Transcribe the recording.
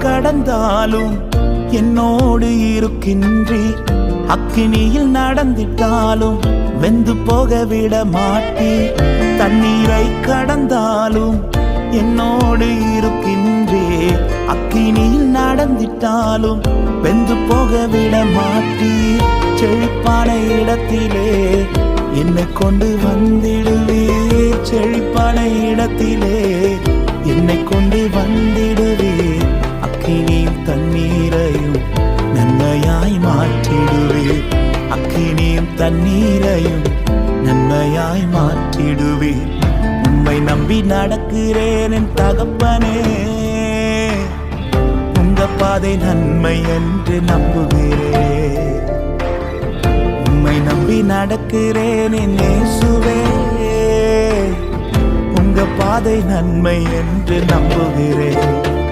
கடந்தாலும் என்னோடு இருக்கின்றீர். அக்கினியில் நடந்திட்டாலும் வெந்து போக விட மாட்டீர். தண்ணீரை கடந்தாலும் என்னோடு இருக்கின்றீர். அக்கினியில் நடந்திட்டாலும் வெந்து போக விட மாட்டீர். செழிப்பான இடத்திலே என்னை கொண்டு வந்திடுவீர். செழிப்பான இடத்திலே என்னை கொண்டு வந்திடுவீர். அக்கினியும் தண்ணீரையும் நன்மையாய் மாற்றிடுவீர். அக்கினியும் தண்ணீரையும் நன்மையாய் மாற்றிடுவீர். உம்மை நம்பி நடக்கிறேன் என் தகப்பனே. உங்க பாதை நன்மை என்று நம்புகிறேன். உம்மை நம்பி நடக்கிறேன் என் இயேசுவே. உங்க பாதை நன்மை என்று நம்புகிறேன்.